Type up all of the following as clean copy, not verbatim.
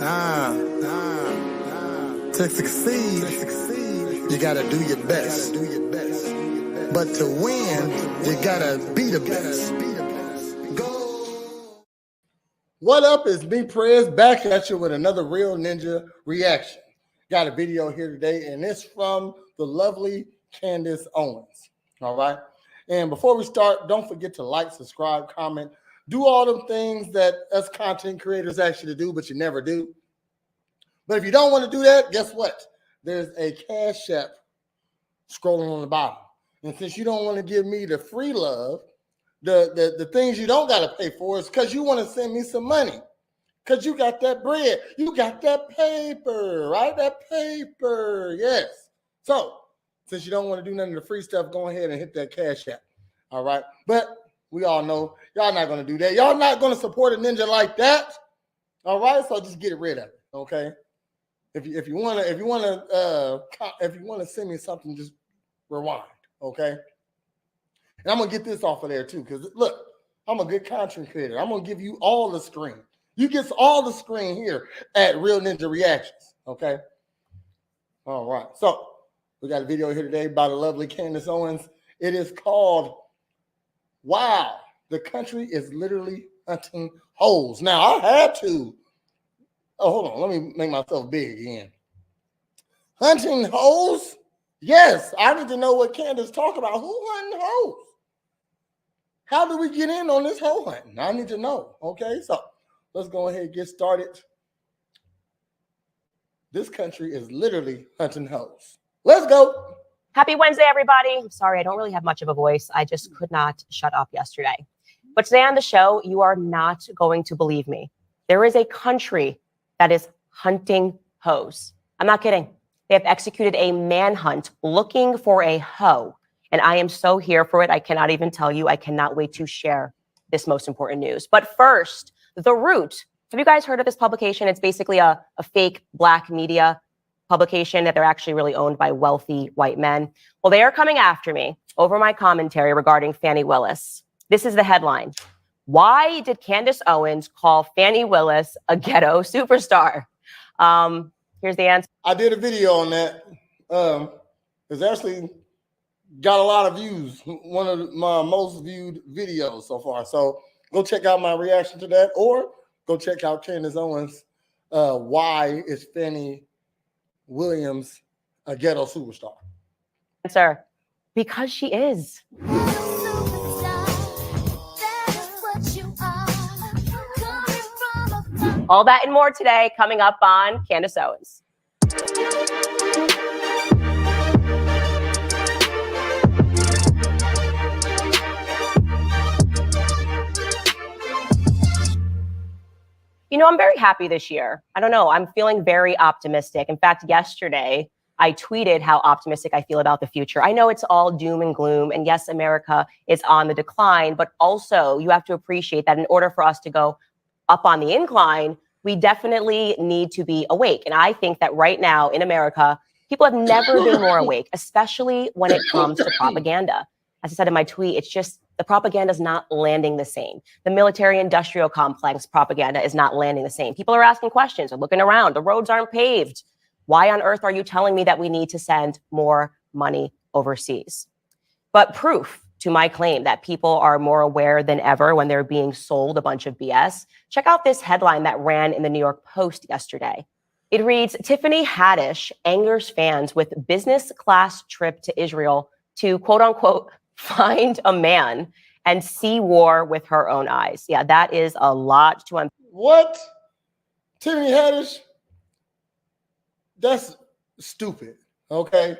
To succeed, you gotta do your best. But to win, you gotta be the best. Go. What up? It's me, Prez, back at you with another Real Ninja reaction. Got a video here today, and it's from the lovely Candace Owens. All right. And before we start, don't forget to like, subscribe, comment, do all them things that us content creators ask you to do, but you never do. But if you don't want to do that, guess what? There's a Cash App scrolling on the bottom. And since you don't want to give me the free love, the things you don't got to pay for is because you want to send me some money. Because you got that bread. You got that paper, right? That paper, yes. So, since you don't want to do none of the free stuff, go ahead and hit that Cash App. All right? But we all know y'all not going to do that. Y'all not going to support a ninja like that. All right? So just get rid of it, okay? If you want to send me something, just rewind, okay? And I'm gonna get this off of there too, because look, I'm a good content creator. I'm gonna give you all the screen. You get all the screen here at Real Ninja Reactions, okay? All right. So we got a video here today by the lovely Candace Owens. It is called "Wow, the Country is Literally Hunting Hoes." Now I had to. Oh, hold on. Let me make myself big again. Hunting hoes? Yes, I need to know what Candace talk about. Who hunting hoes? How do we get in on this hoe hunting? I need to know. Okay, so let's go ahead and get started. This country is literally hunting hoes. Let's go. Happy Wednesday, everybody. I'm sorry, I don't really have much of a voice. I just could not shut up yesterday. But today on the show, you are not going to believe me. There is a country that is hunting hoes. I'm not kidding. They have executed a manhunt looking for a hoe. And I am so here for it. I cannot even tell you. I cannot wait to share this most important news. But first, The Root. Have you guys heard of this publication? It's basically a fake black media publication that they're actually really owned by wealthy white men. Well, they are coming after me over my commentary regarding Fani Willis. This is the headline. Why did Candace Owens call Fani Willis a ghetto superstar? Here's the answer. I did a video on that. It's actually got a lot of views. One of my most viewed videos so far. So go check out my reaction to that, or go check out Candace Owens. Why is Fani Williams a ghetto superstar? Answer. Because she is. All that and more today coming up on Candace Owens. You know, I'm very happy this year. I don't know. I'm feeling very optimistic. In fact, yesterday, I tweeted how optimistic I feel about the future. I know it's all doom and gloom. And yes, America is on the decline. But also, you have to appreciate that in order for us to go up on the incline, we definitely need to be awake. And I think that right now in America, people have never been more awake, especially when it comes to propaganda. As I said in my tweet, it's just the propaganda is not landing the same. The military-industrial complex propaganda is not landing the same. People are asking questions, they're looking around. The roads aren't paved. Why on earth are you telling me that we need to send more money overseas? But proof to my claim that people are more aware than ever when they're being sold a bunch of BS, check out this headline that ran in the New York Post yesterday. It reads, Tiffany Haddish angers fans with business class trip to Israel to, quote unquote, find a man and see war with her own eyes. Yeah, that is a lot to unpack. What? Tiffany Haddish? That's stupid, okay?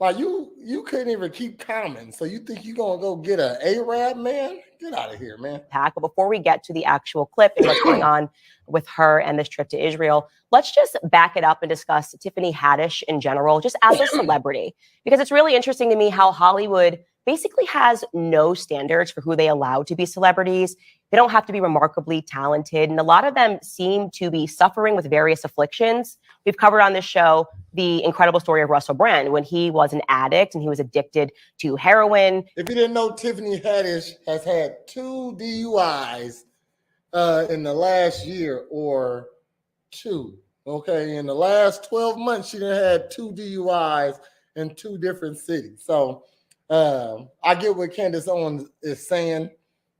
Like, you couldn't even keep calm. So you think you're going to go get an Arab, man? Get out of here, man. But before we get to the actual clip and what's going on with her and this trip to Israel, let's just back it up and discuss Tiffany Haddish in general, just as a celebrity. Because it's really interesting to me how Hollywood basically has no standards for who they allow to be celebrities. They don't have to be remarkably talented. And a lot of them seem to be suffering with various afflictions. We've covered on this show the incredible story of Russell Brand when he was an addict and he was addicted to heroin. If you didn't know, Tiffany Haddish has had 2 DUIs in the last year or two. Okay, in the last 12 months, she done had 2 DUIs in 2 different cities. So I get what Candace Owens is saying.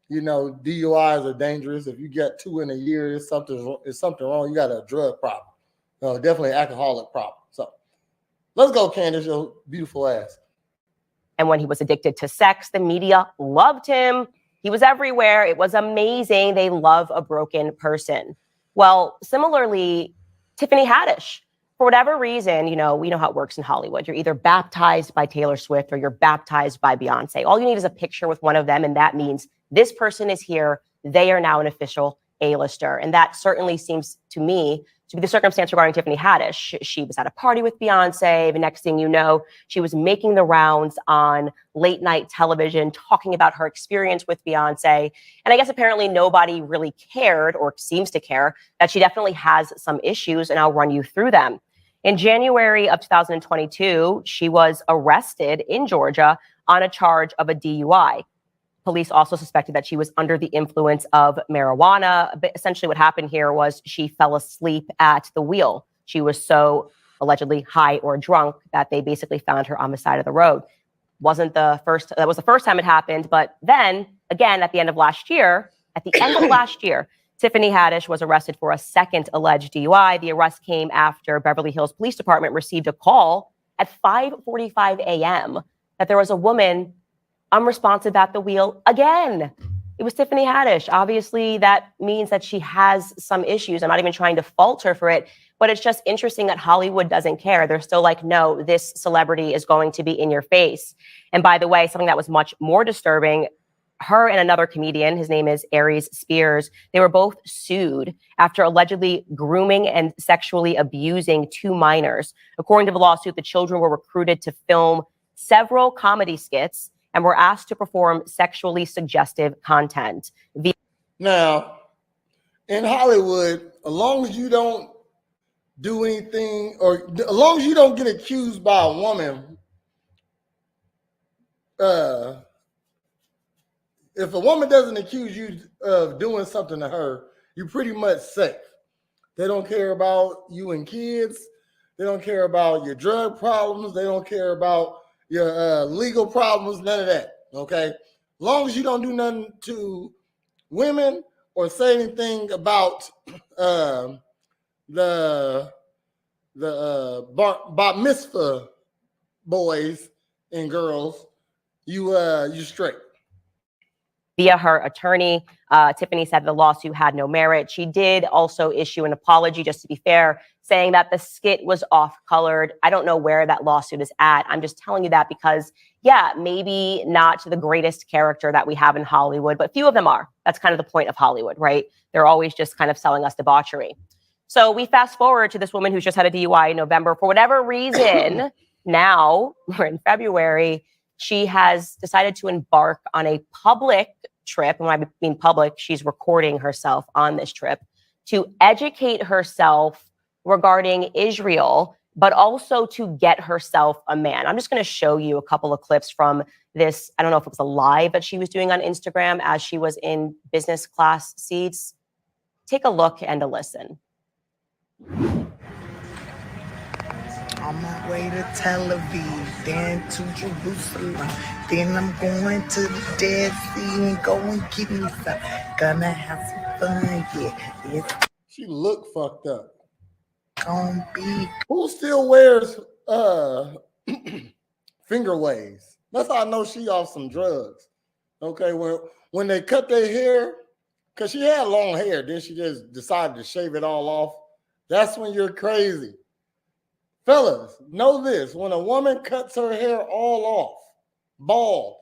You know, DUIs are dangerous. If you get 2 in a year, it's something wrong. You got a drug problem. No, definitely an alcoholic problem. So let's go, Candace, your beautiful ass. And when he was addicted to sex, the media loved him. He was everywhere. It was amazing. They love a broken person. Well, similarly, Tiffany Haddish, for whatever reason, you know, we know how it works in Hollywood. You're either baptized by Taylor Swift or you're baptized by Beyonce. All you need is a picture with one of them, and that means this person is here. They are now an official A-lister. And that certainly seems to me to be the circumstance regarding Tiffany Haddish. She was at a party with Beyonce. The next thing you know, she was making the rounds on late night television, talking about her experience with Beyonce. And I guess apparently nobody really cared, or seems to care, that she definitely has some issues, and I'll run you through them. In January of 2022, she was arrested in Georgia on a charge of a DUI. Police also suspected that she was under the influence of marijuana. But essentially what happened here was she fell asleep at the wheel. She was so allegedly high or drunk that they basically found her on the side of the road. That was the first time it happened. But then again, at the end of last year, Tiffany Haddish was arrested for a second alleged DUI. The arrest came after Beverly Hills Police Department received a call at 5:45 a.m. that there was a woman unresponsive at the wheel again. It was Tiffany Haddish. Obviously, that means that she has some issues. I'm not even trying to fault her for it, but it's just interesting that Hollywood doesn't care. They're still like, no, this celebrity is going to be in your face. And by the way, something that was much more disturbing, her and another comedian, his name is Aries Spears, they were both sued after allegedly grooming and sexually abusing 2 minors. According to the lawsuit, the children were recruited to film several comedy skits and were asked to perform sexually suggestive content. Now, in Hollywood, as long as you don't do anything, or as long as you don't get accused by a woman, if a woman doesn't accuse you of doing something to her, you're pretty much safe. They don't care about you and kids. They don't care about your drug problems. They don't care about your legal problems, none of that, okay? As long as you don't do nothing to women or say anything about the bat mitzvah boys and girls, you straight. Via her attorney, Tiffany said the lawsuit had no merit. She did also issue an apology, just to be fair, saying that the skit was off-colored. I don't know where that lawsuit is at. I'm just telling you that because, yeah, maybe not the greatest character that we have in Hollywood, but few of them are. That's kind of the point of Hollywood, right? They're always just kind of selling us debauchery. So we fast forward to this woman who's just had a DUI in November. For whatever reason, now we're in February, she has decided to embark on a public trip. And when I mean public, she's recording herself on this trip to educate herself regarding Israel, but also to get herself a man. I'm just going to show you a couple of clips from this. I don't know if it was a live that she was doing on Instagram as she was in business class seats. Take a look and a listen. On my way to Tel Aviv, then to Jerusalem, then I'm going to the Dead Sea and go and get me some. Gonna have some fun, yeah. It's She look fucked up. gonna be. Who still wears finger waves? That's how I know she off some drugs. Okay, when they cut their hair, because she had long hair, then she just decided to shave it all off. That's when you're crazy. Fellas, know this. When a woman cuts her hair all off, bald,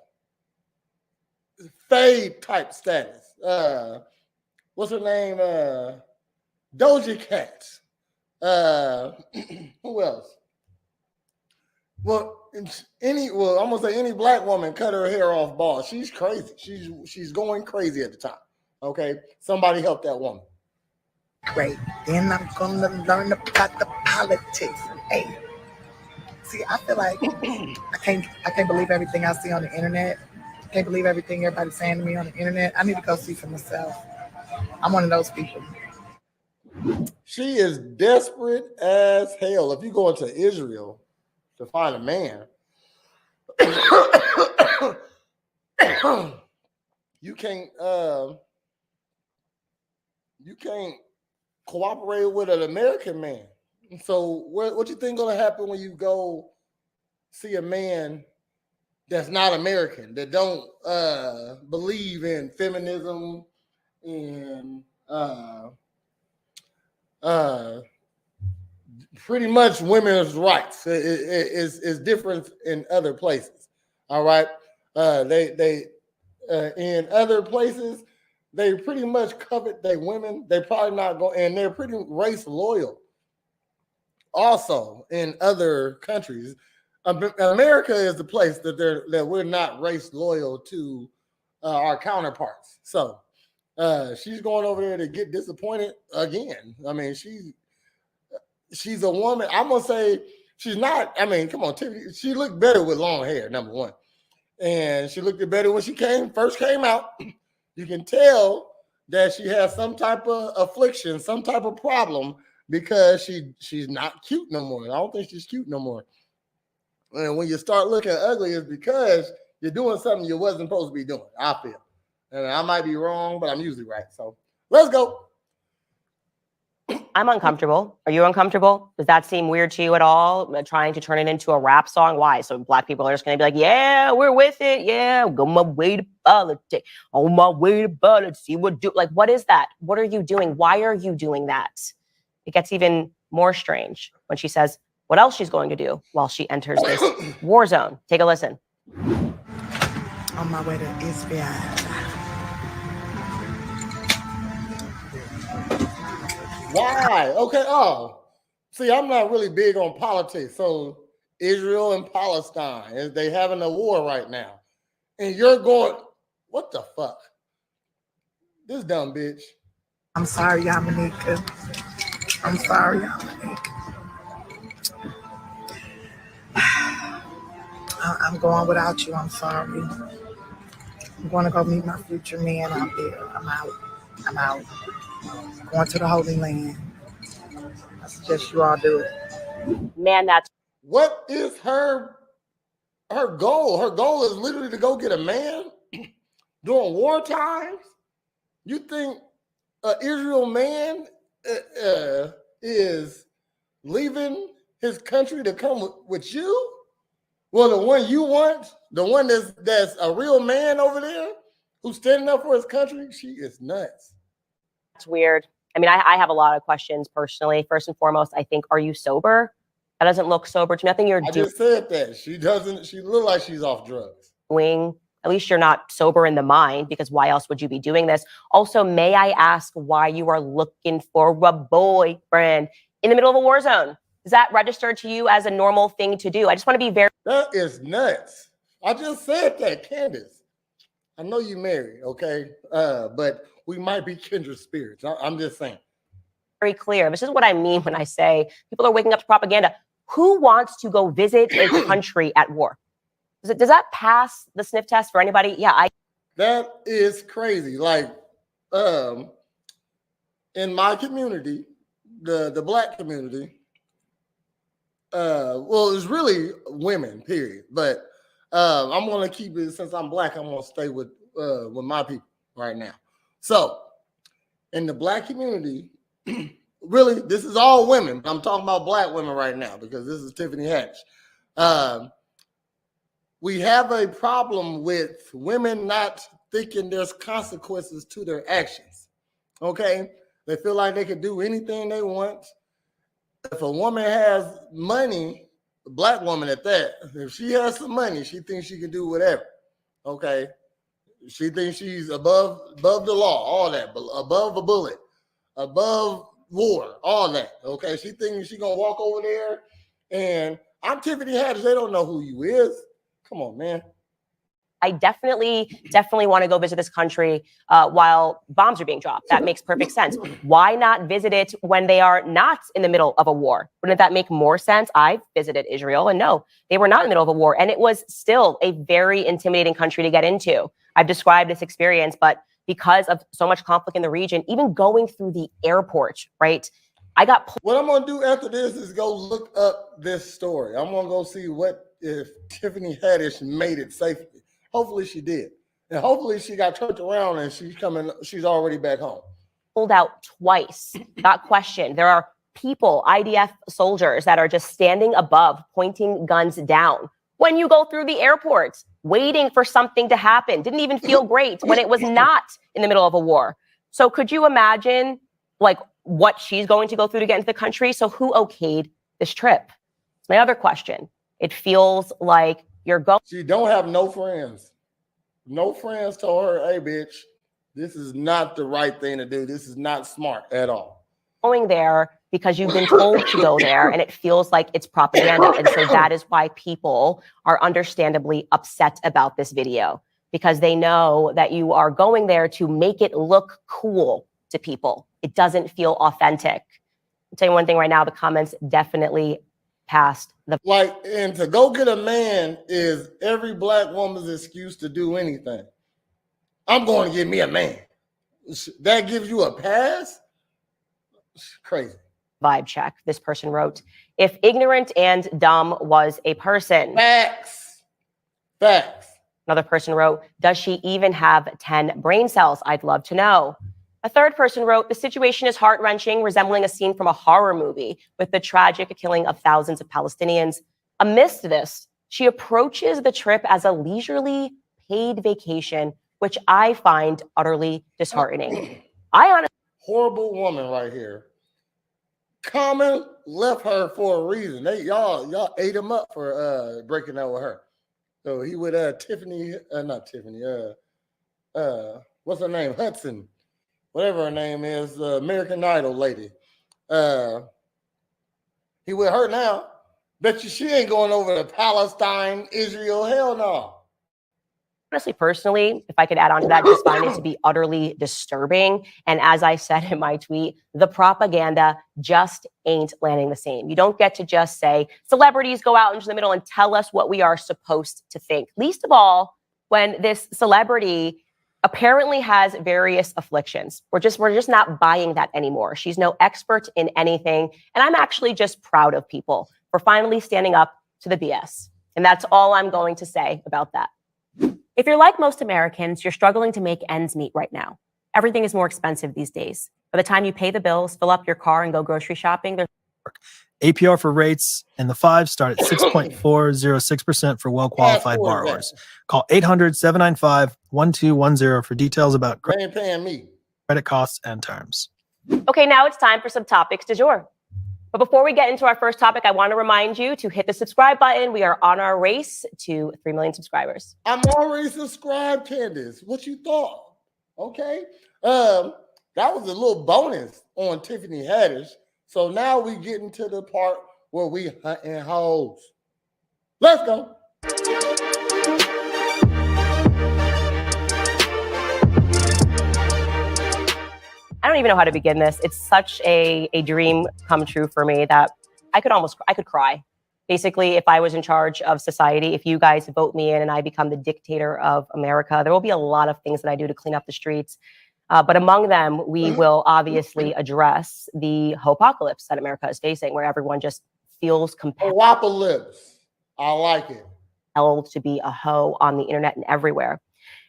fade type status. What's her name? Doja Cat. Who else? Well, I'm gonna say any black woman cut her hair off bald. She's crazy. She's going crazy at the time. Okay, somebody help that woman. Great. Then I'm gonna learn about the politics. Hey, see, I feel like I can't believe everything I see on the internet. I can't believe everything everybody's saying to me on the internet. I need to go see for myself. I'm one of those people. She is desperate as hell. If you go into Israel to find a man, you can't cooperate with an American man. So what you think gonna happen when you go see a man that's not American, that don't believe in feminism and pretty much women's rights? Is different in other places. All right, they in other places they pretty much covet their women. They probably not go, and they're pretty race loyal. Also, in other countries, America is the place that we're not race loyal to our counterparts. So she's going over there to get disappointed again. I mean, she's a woman. I'm gonna say she's not. I mean, come on, Tiffany. She looked better with long hair, number one, and she looked better when she first came out. You can tell that she has some type of affliction, some type of problem, because she's not cute no more. I don't think she's cute no more. And when you start looking ugly, it's because you're doing something you wasn't supposed to be doing, I feel. And I might be wrong, but I'm usually right. So let's go. I'm uncomfortable. Are you uncomfortable? Does that seem weird to you at all? Trying to turn it into a rap song? Why? So black people are just going to be like, yeah, we're with it. Yeah, go my way to politics. On my way to politics. See what do? Like, what is that? What are you doing? Why are you doing that? It gets even more strange when she says what else she's going to do while she enters this war zone. Take a listen. On my way to Israel. Why? Okay. Oh, see, I'm not really big on politics. So Israel and Palestine, they having a war right now, and you're going, what the fuck? This dumb bitch. I'm sorry, Yamanika. I'm sorry, Yamanika. I'm going without you. I'm sorry. I'm going to go meet my future man out there. I'm out. Going to the Holy Land. I suggest you all do it. Man, that's What is her goal? Her goal is literally to go get a man during war times. You think an Israel man is leaving his country to come with you? Well, the one you want, the one that's a real man over there who's standing up for his country, she is nuts. weird. I mean, I have a lot of questions personally. First and foremost, I think, are you sober? That doesn't look sober to me. Nothing you're I just said that. She doesn't. She look like she's off drugs. doing. At least you're not sober in the mind, because why else would you be doing this? Also, may I ask why you are looking for a boyfriend in the middle of a war zone? Does that register to you as a normal thing to do? I just want to be very That is nuts. I just said that, Candace. I know you married, okay? But we might be kindred spirits. I'm just saying. very clear. This is what I mean when I say people are waking up to propaganda. Who wants to go visit a country at war? Does that pass the sniff test for anybody? Yeah, That is crazy. Like, in my community, the black community, well, it's really women, period. But I'm gonna keep it, since I'm black, I'm gonna stay with my people right now. So in the black community, really, this is all women. I'm talking about black women right now because this is Tiffany Haddish. We have a problem with women not thinking there's consequences to their actions. Okay? They feel like they can do anything they want. If a woman has money, a black woman at that, if she has some money, she thinks she can do whatever. Okay? She thinks she's above the law, all that, above a bullet, above war, all that. Okay? She thinks she's going to walk over there, and I'm Tiffany Haddish. They don't know who you is. Come on, man. I definitely want to go visit this country while bombs are being dropped. That makes perfect sense. Why not visit it when they are not in the middle of a war? Wouldn't that make more sense? I've visited Israel, and no, they were not in the middle of a war. And it was still a very intimidating country to get into. I've described this experience, but because of so much conflict in the region, even going through the airport, right? I got What I'm gonna do after this is go look up this story. I'm gonna go see what if Tiffany Haddish made it safely. Hopefully she did, and hopefully she got turned around and she's already back home. pulled out twice, got questioned. There are people, IDF soldiers, that are just standing above, pointing guns down. When you go through the airport, waiting for something to happen, didn't even feel great when it was not in the middle of a war. So could you imagine like what she's going to go through to get into the country? So who okayed this trip? It's my other question. It feels like you're going. She don't have no friends. No friends told her, "Hey, bitch, this is not the right thing to do. This is not smart at all." Going there because you've been told to go there and it feels like it's propaganda. And so that is why people are understandably upset about this video, because they know that you are going there to make it look cool to people. It doesn't feel authentic. I'll tell you one thing right now, the comments definitely passed the Like, and to go get a man is every black woman's excuse to do anything. I'm going to get me a man. That gives you a pass? It's crazy. vibe check. This person wrote, if ignorant and dumb was a person. Facts. Facts. Another person wrote, does she even have 10 brain cells? I'd love to know. A third person wrote, the situation is heart-wrenching, resembling a scene from a horror movie with the tragic killing of thousands of Palestinians. Amidst this, she approaches the trip as a leisurely paid vacation, which I find utterly disheartening. I honestly Horrible woman right here. Common left her for a reason. Y'all ate him up for breaking up with her. So he with what's her name? Hudson. Whatever her name is, the American Idol lady. He with her now. Bet you she ain't going over to Palestine, Israel. Hell no. honestly, personally, if I could add on to that, just find it to be utterly disturbing. And as I said in my tweet, the propaganda just ain't landing the same. You don't get to just say celebrities go out into the middle and tell us what we are supposed to think. Least of all, when this celebrity apparently has various afflictions. We're just not buying that anymore. She's no expert in anything. And I'm actually just proud of people for finally standing up to the BS. And that's all I'm going to say about that. If you're like most Americans, you're struggling to make ends meet right now. Everything is more expensive these days. By the time you pay the bills, fill up your car, and go grocery shopping, there's APR for rates in the 5 start at 6.406% for well-qualified borrowers. Call 800-795-1210 for details about They ain't paying me. credit costs and terms. Okay, now it's time for some topics du jour. But before we get into our first topic, I want to remind you to hit the subscribe button. We are on our race to 3 million subscribers. I'm already subscribed, Candace. What you thought? Okay. That was a little bonus on Tiffany Haddish. So now we get into the part where we hunting hoes. Let's go. I don't even know how to begin this. It's such a dream come true for me that I could cry. Basically, if I was in charge of society, if you guys vote me in and I become the dictator of America, there will be a lot of things that I do to clean up the streets. But among them, we will obviously address the hopocalypse that America is facing, where everyone just feels compelled Apocalypse. I like it. to be a hoe on the internet and everywhere.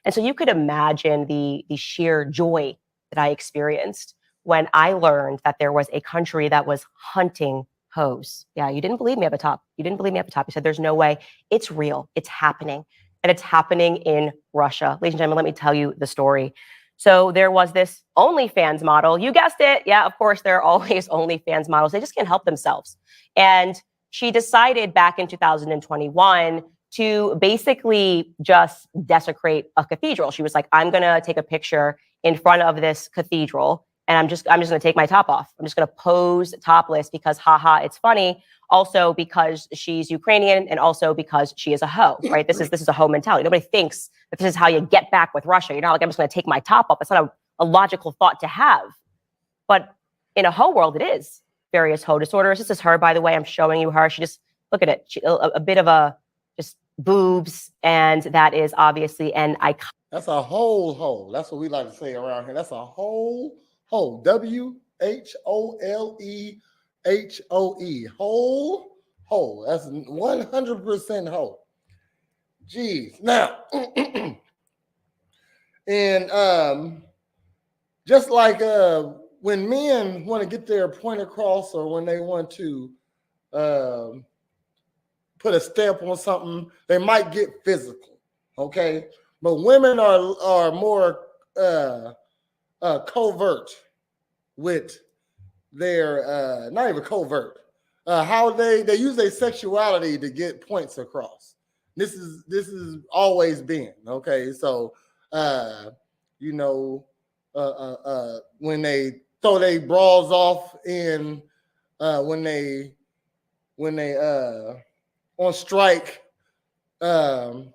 And so you could imagine the sheer joy that I experienced when I learned that there was a country that was hunting hoes. Yeah, you didn't believe me at the top. You didn't believe me at the top. You said there's no way. It's real. It's happening. And it's happening in Russia. Ladies and gentlemen, let me tell you the story. So there was this OnlyFans model. You guessed it. Yeah, of course, there are always OnlyFans models. They just can't help themselves. And she decided back in 2021 to basically just desecrate a cathedral. She was like, I'm going to take a picture in front of this cathedral and I'm just going to take my top off. I'm just going to pose topless because haha, it's funny. Also because she's Ukrainian and also because she is a hoe, right? This is a hoe mentality. Nobody thinks that this is how you get back with Russia. You're not like, I'm just going to take my top off. It's not a logical thought to have. But in a hoe world, it is. Various hoe disorders. This is her, by the way. I'm showing you her. She just, look at it. A bit of a just boobs. And that is obviously an icon. That's a whole hole. That's what we like to say around here. That's a whole hole. WHOLE. Holehoe. Whole. That's 100% whole. Jeez. Now, and just like when men want to get their point across, or when they want to put a stamp on something, they might get physical. Okay, but women are more covert with their not even covert, how they use their sexuality to get points across. This is always been okay. So you know, when they throw their bras off in when they on strike, women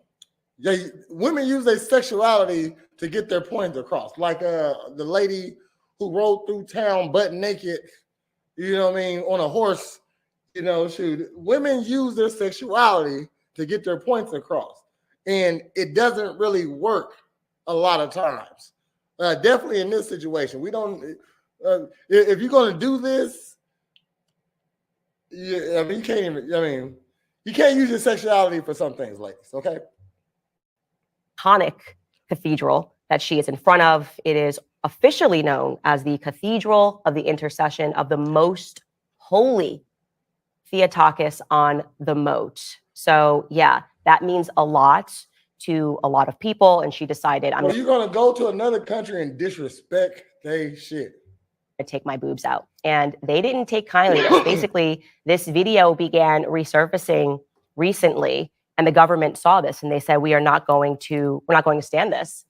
use their sexuality to get their point across. Like the lady who rode through town butt naked, you know what I mean, on a horse. You know, shoot, women use their sexuality to get their points across, and it doesn't really work a lot of times. Definitely in this situation, we don't. If you're going to do this, I mean, you can't even. I mean, you can't use your sexuality for some things, ladies. Okay. Iconic cathedral that she is in front of. It is officially known as the Cathedral of the Intercession of the Most Holy Theotokos on the Moat. So yeah, that means a lot to a lot of people. And she decided, I'm you're going to go to another country and disrespect they shit. To take my boobs out. And they didn't take kindly to this. Basically, this video began resurfacing recently, and the government saw this and they said, we're not going to stand this.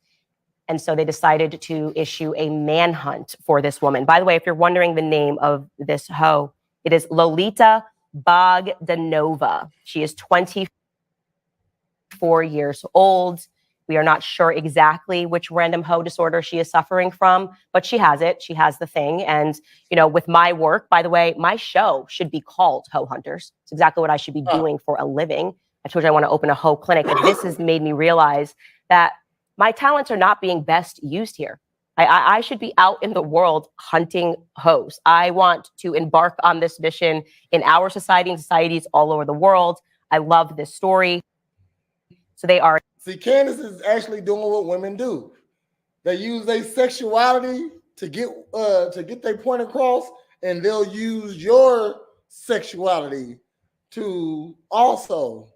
And so they decided to issue a manhunt for this woman. By the way, if you're wondering the name of this hoe, it is Lolita Bogdanova. She is 24 years old. We are not sure exactly which random hoe disorder she is suffering from, but she has it. She has the thing. And, you know, with my work, by the way, my show should be called Hoe Hunters. It's exactly what I should be doing for a living. I told you I want to open a hoe clinic. And this has made me realize that my talents are not being best used here. I should be out in the world hunting hoes. I want to embark on this mission in our society and societies all over the world. I love this story. So they are. See, Candace is actually doing what women do. They use their sexuality to get their point across, and they'll use your sexuality to also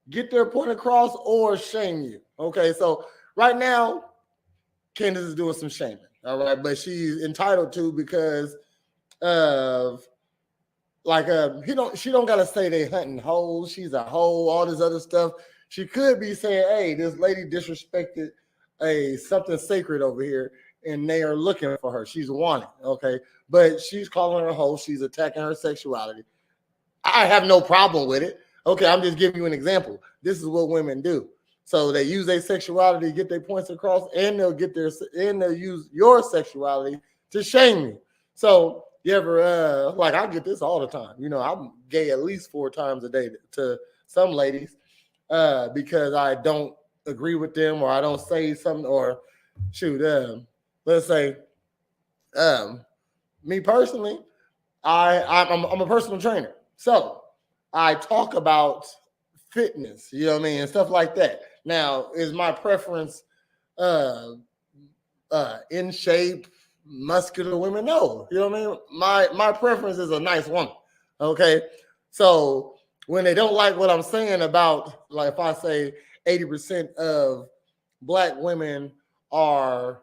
get their point across or shame you. Okay, so right now, Candace is doing some shaming. All right, but she's entitled to because of she don't gotta say they hunting hoes. She's a hoe, all this other stuff. She could be saying, hey, this lady disrespected something sacred over here, and they are looking for her. She's wanted, okay? But she's calling her a hoe. She's attacking her sexuality. I have no problem with it. Okay, I'm just giving you an example. This is what women do. So they use their sexuality to get their points across, and they'll use your sexuality to shame you. So you ever I get this all the time. You know, I'm gay at least 4 times a day to some ladies. Because I don't agree with them, or I don't say something, or shoot, let's say, me personally, I'm a personal trainer, so I talk about fitness, you know what I mean, and stuff like that. Now, is my preference in shape, muscular women? No, you know what I mean. My preference is a nice woman. Okay, so when they don't like what I'm saying about, like, if I say 80% of Black women are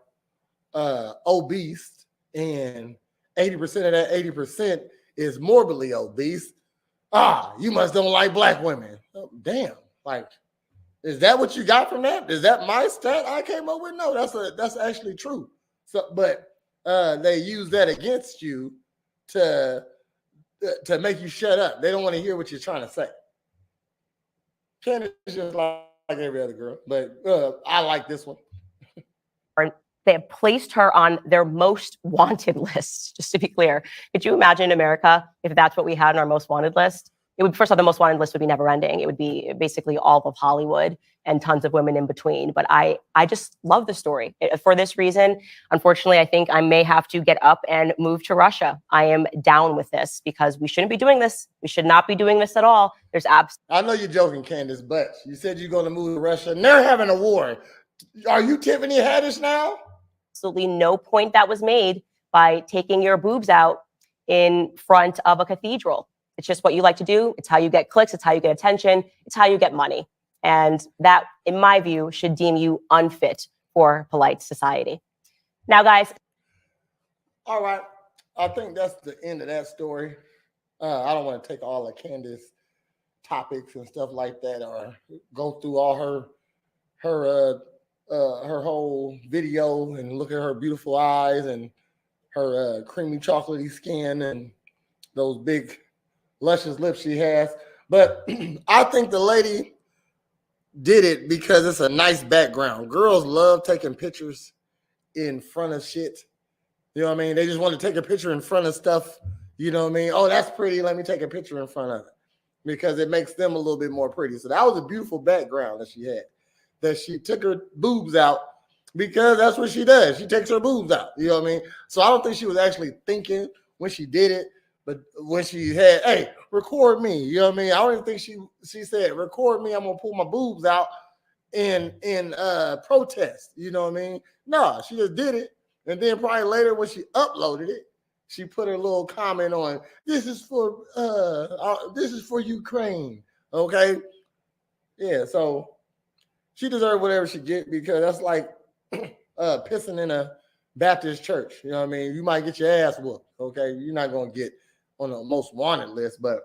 obese and 80% of that 80% is morbidly obese, you must don't like Black women. Oh, damn, like, is that what you got from that? Is that my stat I came up with? No, that's actually true. So, but they use that against you to make you shut up. They don't want to hear what you're trying to say. Candace is just like every other girl, but I like this one. They have placed her on their most wanted list, just to be clear. Could you imagine in America if that's what we had on our most wanted list? it would, first of all, the most wanted list would be never ending. It would be basically all of Hollywood and tons of women in between. But I just love the story. For this reason, unfortunately, I think I may have to get up and move to Russia. I am down with this because we shouldn't be doing this. We should not be doing this at all. There's I know you're joking, Candace, but you said you're going to move to Russia and they're having a war. Are you Tiffany Haddish now? absolutely no point that was made by taking your boobs out in front of a cathedral. It's just what you like to do. It's how you get clicks. It's how you get attention. It's how you get money. And that, in my view, should deem you unfit for polite society. Now, guys. All right. I think that's the end of that story. I don't want to take all of Candace topics and stuff like that, or go through all her whole video and look at her beautiful eyes and her creamy chocolatey skin and those big luscious lips she has. But I think the lady did it because it's a nice background. Girls love taking pictures in front of shit. You know what I mean? They just want to take a picture in front of stuff. You know what I mean? Oh, that's pretty. Let me take a picture in front of it because it makes them a little bit more pretty. So that was a beautiful background that she had, that she took her boobs out because that's what she does. She takes her boobs out. You know what I mean? So I don't think she was actually thinking when she did it, but when she had, hey, record me. You know what I mean? I don't even think she said, record me. I'm going to pull my boobs out in protest. You know what I mean? No, she just did it. And then probably later when she uploaded it, she put her little comment on, this is for Ukraine. Okay. Yeah. So she deserved whatever she get because that's like pissing in a Baptist church. You know what I mean? You might get your ass whooped. Okay. You're not going to get on the most wanted list, but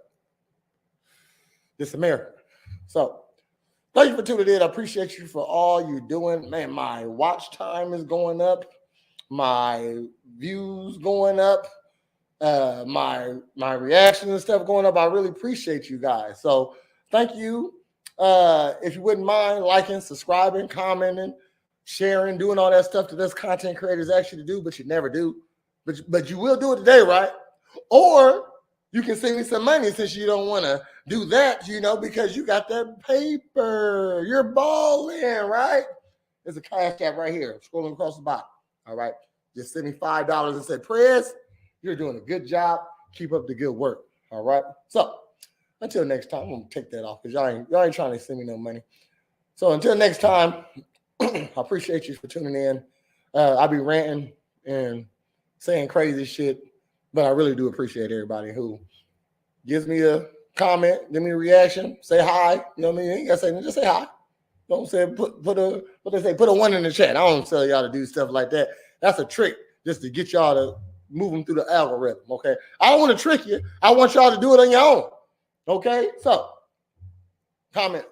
it's America. So thank you for tuning in. I appreciate you for all you're doing. Man, my watch time is going up. My views going up, my reactions and stuff going up. I really appreciate you guys. So thank you. If you wouldn't mind liking, subscribing, commenting, sharing, doing all that stuff that us content creators ask you to do, but you never do. But you will do it today, right? Or you can send me some money since you don't want to do that, you know, because you got that paper. You're balling, right? There's a cash app right here, scrolling across the bottom. All right. Just send me $5 and say, Prez, you're doing a good job. Keep up the good work. All right. So until next time, I'm going to take that off because y'all ain't trying to send me no money. So until next time, I appreciate you for tuning in. I'll be ranting and saying crazy shit, but I really do appreciate everybody who gives me a comment, give me a reaction, say hi. You know what I mean? You ain't got to say, just say hi. Don't say put a one in the chat. I don't tell y'all to do stuff like that. That's a trick just to get y'all to move them through the algorithm. Okay. I don't want to trick you. I want y'all to do it on your own. Okay. So comment,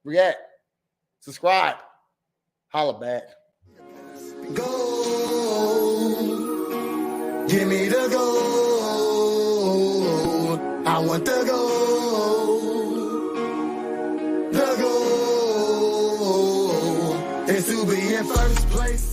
react, subscribe, holla back. Go. Give me the go. I want the go. The go. Is to be in first place.